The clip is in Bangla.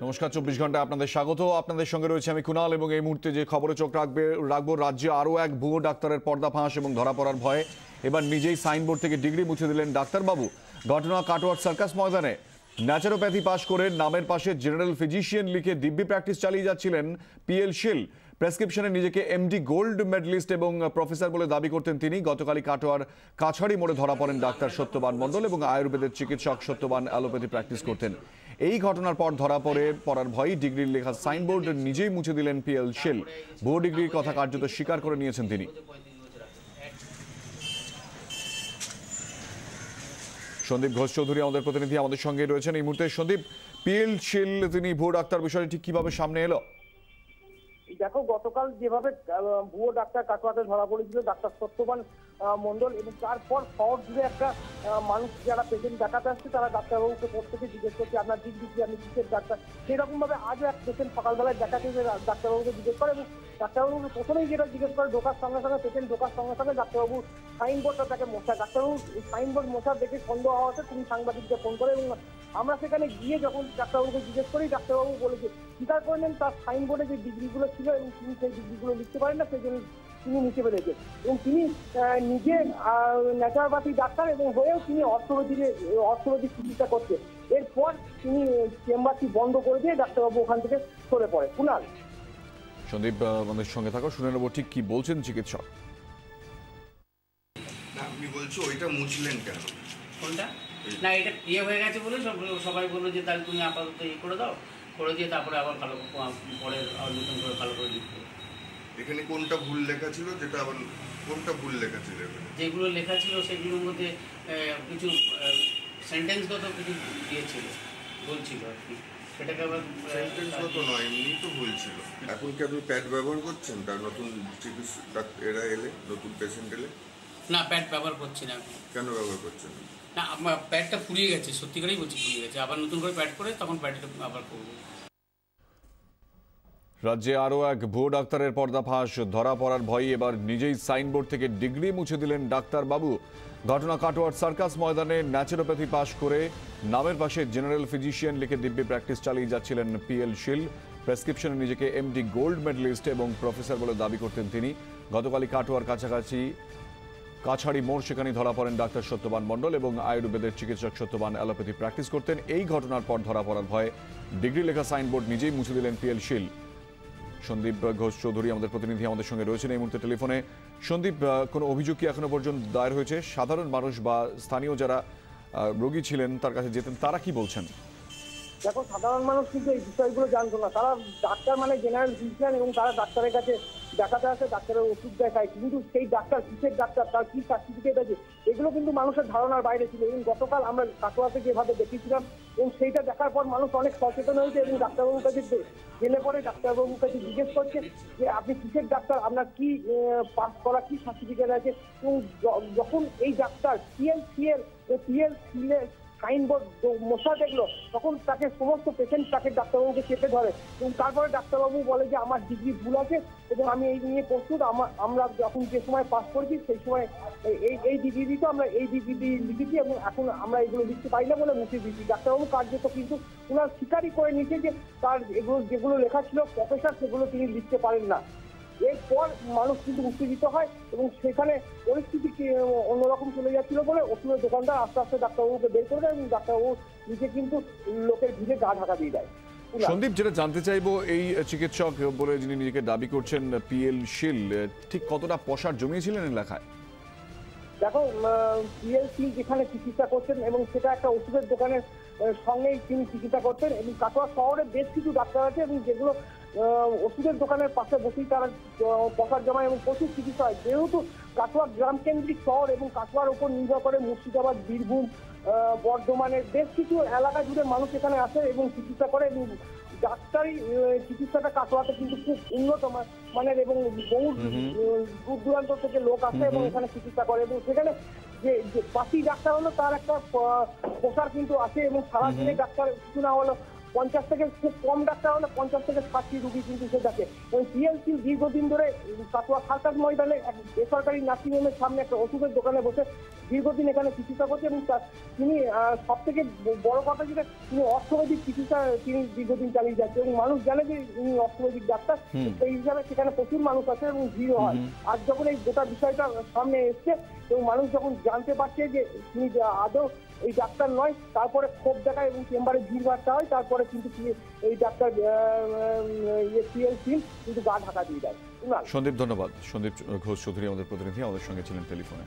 নমস্কার, 24 ঘন্টা আপনাদের স্বাগত। আপনাদের সঙ্গে রয়েছে আমি কুনাল এবং এই মুহূর্তে যে খবরে চোখ রাখবো রাজ্যে আরও এক ভুয়ো ডাক্তারের পর্দাফাঁস এবং ধরা পড়ার ভয়ে এবার নিজেই সাইনবোর্ড থেকে ডিগ্রি মুছে দিলেন ডাক্তারবাবু। ঘটনা কাটোয়ার সার্কাস ময়দানে। ন্যাচারোপ্যাথি পাশ করে নামের পাশে জেনারেল ফিজিশিয়ান লিখে দিব্যি প্র্যাকটিস চালিয়ে যাচ্ছিলেন পিএল শীল। প্রেসক্রিপশনে নিজেকে এমডি গোল্ড মেডেলিস্ট এবং প্রফেসর বলে দাবি করতেন তিনি। গতকালই কাটোয়ার কাছাড়ি মোড়ে ধরা পড়েন ডাক্তার সত্যবান মণ্ডল এবং আয়ুর্বেদের চিকিৎসক সত্যবান অ্যালোপ্যাথি প্র্যাকটিস করতেন। এই ঘটনার পর ধরা পড়ার ভয়ে ডিগ্রির লেখা সাইনবোর্ড নিজেই মুছে দিলেন পিএল শীল। ভুয়ো ডিগ্রির কথা কার্যত স্বীকার করে নিয়েছেন তিনি। সন্দীপ ঘোষ চৌধুরী আমাদের প্রতিনিধি আমাদের সঙ্গে রয়েছেন এই মুহূর্তে। সন্দীপ, পিএল শীল তিনি ভুয়ো ডাক্তার বিষয়টি ঠিক কিভাবে সামনে এলো? দেখো, গতকাল যেভাবে ভুয়ো ডাক্তার কাটোয়াতে ধরা পড়েছিল ডাক্তার সত্যবান মণ্ডল, এবং তারপর শহর জুড়ে একটা মানুষ যারা পেশেন্ট দেখাতে আসছে তারা ডাক্তারবাবুকে প্রত্যেকে জিজ্ঞেস করছে আপনার ডিগ্রি কি, আপনি কিসের ডাক্তার। সেরকম ভাবে আজও এক পেশেন্ট সকালবেলায় দেখাতে ডাক্তারবাবুকে জিজ্ঞেস করে, এবং ডাক্তারবাবুকে প্রথমেই যেটা জিজ্ঞেস করে ঢোকার সঙ্গে সঙ্গে পেশেন্ট ঢোকার সঙ্গে সঙ্গে ডাক্তারবাবু সাইনবোর্ডটা তাকে মশা, ডাক্তারবাবু সাইনবোর্ড মশা দেখে সন্দেহ হওয়াতে তিনি সাংবাদিককে ফোন করে, এবং আমরা সেখানে গিয়ে যখন ডাক্তারবাবুকে জিজ্ঞেস করি ডাক্তারবাবু বলেছে স্বীকার করে নেন তার সাইনবোর্ডে যে ডিগ্রিগুলো ছিল এবং তিনি সেই ডিগ্রিগুলো লিখতে পারেন না, সেই জন্য তিনি মুছে ফেলেছেন। এবং তিনি নিজে ন্যাচারোপ্যাথি ডাক্তার এবং হয়েও তিনি অর্থোপেডিক চিকিৎসা করছেন। এরপর তিনি চেম্বারটি বন্ধ করে দিয়ে ডাক্তারবাবু ওখান থেকে সরে পড়ে। কুনাল, সন্দীপ আমাদের সঙ্গে থাকো, শুনে নেবো ঠিক কি বলছেন চিকিৎসক। আপনি বলছো ওইটা মুছলেন কেন? কোনটা? না, এটা হয়ে গেছে বলে সবাই বললো যে তাহলে তুমি আপাতত করে দাও, করে দিয়ে তারপরে আবার ভালো পরে নতুন করে ভালো করে লিখতে। এখানে কোনটা ভুল লেখা ছিল, যেটা আবার কোনটা ভুল লেখা ছিল? যেগুলো লেখা ছিল সেগুলোর মধ্যে কিছু সেন্টেন্সগত কিছু দিয়েছিল, ভুল ছিল আর কি। সেটাকে আবার সেন্টেন্সগত নয়, এমনি তো ভুল ছিল। এখন কি আপনি প্যাড ব্যবহার করছেন? তার নতুন চিকিৎসক এরা এলে, নতুন পেশেন্ট এলে? না, প্যাড ব্যবহার করছি না। কেন ব্যবহার করছেন না, আমার প্যাডটা ফুরিয়ে গেছে, সত্যিকারই বলছি ফুরিয়ে গেছে। আবার নতুন করে প্যাড করে তখন প্যাডটা আবার করবো। রাজ্যে আরও এক ভুয়ো ডাক্তারের পর্দাফাঁস। ধরা পড়ার ভয়ে এবার নিজেই সাইনবোর্ড থেকে ডিগ্রি মুছে দিলেন ডাক্তারবাবু। ঘটনা কাটোয়ার সার্কাস ময়দানে। ন্যাচারোপ্যাথি পাশ করে নামের পাশে জেনারেল ফিজিশিয়ান লিখে দিব্যি প্র্যাকটিস চালিয়ে যাচ্ছিলেন পিএল শীল। প্রেসক্রিপশনে নিজেকে এমডি গোল্ড মেডেলিস্ট এবং প্রফেসর বলে দাবি করতেন তিনি। গতকালই কাটোয়ার কাছাকাছি কাছাড়ি মোড়, সেখানে ধরা পড়েন ডাক্তার সত্যবান মণ্ডল এবং আয়ুর্বেদের চিকিৎসক সত্যবান অ্যালোপ্যাথি প্র্যাকটিস করতেন। এই ঘটনার পর ধরা পড়ার ভয়ে ডিগ্রি লেখা সাইনবোর্ড নিজেই মুছে দিলেন পিএল শীল। সন্দীপ ঘোষ চৌধুরী আমাদের প্রতিনিধি আমাদের সঙ্গে রয়েছেন এই মুহূর্তে টেলিফোনে। সন্দীপ, কোনো অভিযোগ কি এখনো পর্যন্ত দায়ের হয়েছে? সাধারণ মানুষ বা স্থানীয় যারা রোগী ছিলেন তার কাছে যেতেন, তারা কি বলছেন? দেখো, সাধারণ মানুষ কিন্তু এই বিষয়গুলো জানতো না। তারা ডাক্তার মানে জেনারেল ফিজিশিয়ান এবং তারা ডাক্তারের কাছে দেখাতে আসে, ডাক্তারের ওষুধ দেখায়, কিন্তু সেই ডাক্তার কিসের ডাক্তার, তার কি সার্টিফিকেট আছে, এগুলো কিন্তু মানুষের ধারণার বাইরে ছিল। এবং গতকাল আমরা কাটোয়াতে যেভাবে দেখেছিলাম এবং সেইটা দেখার পর মানুষ অনেক সচেতন হয়েছে এবং ডাক্তারবাবুর কাছে গেলে পরে ডাক্তারবাবুর কাছে জিজ্ঞেস করছে যে আপনি কিসের ডাক্তার, আপনার কি পাস করা কি সার্টিফিকেট আছে। এবং যখন এই ডাক্তার পিএল শীলের সাইনবোর্ড মশা দেখলো তখন তাকে সমস্ত পেশেন্ট তাকে ডাক্তারবাবুকে চেপে ধরে এবং তারপরে ডাক্তারবাবু বলে যে আমার ডিগ্রি ভুল আছে এবং আমি এই নিয়ে প্রস্তুত। আমরা যখন যে সময় পাস করেছি সেই সময় এই ডিগ্রি দিত, আমরা এই ডিগ্রি লিখেছি এবং এখন আমরা এগুলো লিখতে পারি না বলে মুছে দিচ্ছি। ডাক্তারবাবু কার্যত কিন্তু ওনার স্বীকারই করে নিয়েছে যে তার যেগুলো লেখা ছিল প্রফেসর সেগুলো তিনি লিখতে পারেন না। এরপর মানুষ কিন্তু উত্তেজিত হয় এবং সেখানে পরিস্থিতি অন্যরকম চলে যাচ্ছিল বলে ওষুধের দোকানদার আস্তে আস্তে ডাক্তারবাবুকে বের করে দেয় এবং ডাক্তারবাবু নিজে কিন্তু লোকের ভিড়ে গা ঢাকা দিয়ে দেয়। সন্দীপ, যেটা জানতে চাইবো, এই চিকিৎসক বলে যিনি নিজেকে দাবি করছেন পিএল শীল, ঠিক কতটা পসার জমিয়েছিলেন এই লেখায়? দেখো, পিএল শীল যেখানে চিকিৎসা করছেন এবং সেটা একটা ওষুধের দোকানের সঙ্গেই তিনি চিকিৎসা করতেন এবং কাটোয়া শহরে বেশ কিছু ডাক্তার আছে এবং যেগুলো ওষুধের দোকানের পাশে বসেই তারা পসার জমায় এবং প্রচুর চিকিৎসা হয়। যেহেতু কাটোয়া গ্রাম কেন্দ্রিক শহর এবং কাটোয়ার উপর নির্ভর করে মুর্শিদাবাদ, বীরভূম, বর্ধমানের বেশ কিছু এলাকা জুড়ে মানুষ এখানে আসে এবং চিকিৎসা করে এবং ডাক্তারি চিকিৎসাটা কাটোয়াতে কিন্তু খুব উন্নত মানের এবং বহু দূর দূরান্ত থেকে লোক আসে এবং এখানে চিকিৎসা করে এবং সেখানে যে পাশি ডাক্তার হলো তার একটা প্রসার কিন্তু আছে এবং সারাদিনে ডাক্তার কিছু না হলো 50 থেকে খুব কম ডাক্তার হলে 50 থেকে 60টি রুগী কিন্তু সে দেখে। এবং পিএলসি দীর্ঘদিন ধরে কাটোয়া সার্কাস ময়দানে এক বেসরকারি নার্সিংহোমের সামনে একটা ওষুধের দোকানে বসে দীর্ঘদিন এখানে চিকিৎসা করছে এবং তিনি সব থেকে বড় কথা যেটা তিনি অর্থনৈতিক চিকিৎসা তিনি দীর্ঘদিন চালিয়ে যাচ্ছে এবং মানুষ জানে যে তিনি অর্থনৈতিক ডাক্তার, সেই হিসাবে সেখানে প্রচুর মানুষ আছে এবং ভিড় হয়। আর যখন এই গোটা বিষয়টা সামনে এসছে এবং মানুষ যখন জানতে পারছে যে তিনি আদৌ এই ডাক্তার নয়, তারপরে ক্ষোভ দেখায় এবং চেম্বারে ভিড় বাড়তে হয়, তারপরে কিন্তু এই ডাক্তার পিএলসি কিন্তু গা ঢাকা দিয়ে দেয়। সন্দীপ, ধন্যবাদ। সন্দীপ ঘোষ চৌধুরী আমাদের প্রতিনিধি, আমাদের সঙ্গে ছিলেন টেলিফোনে।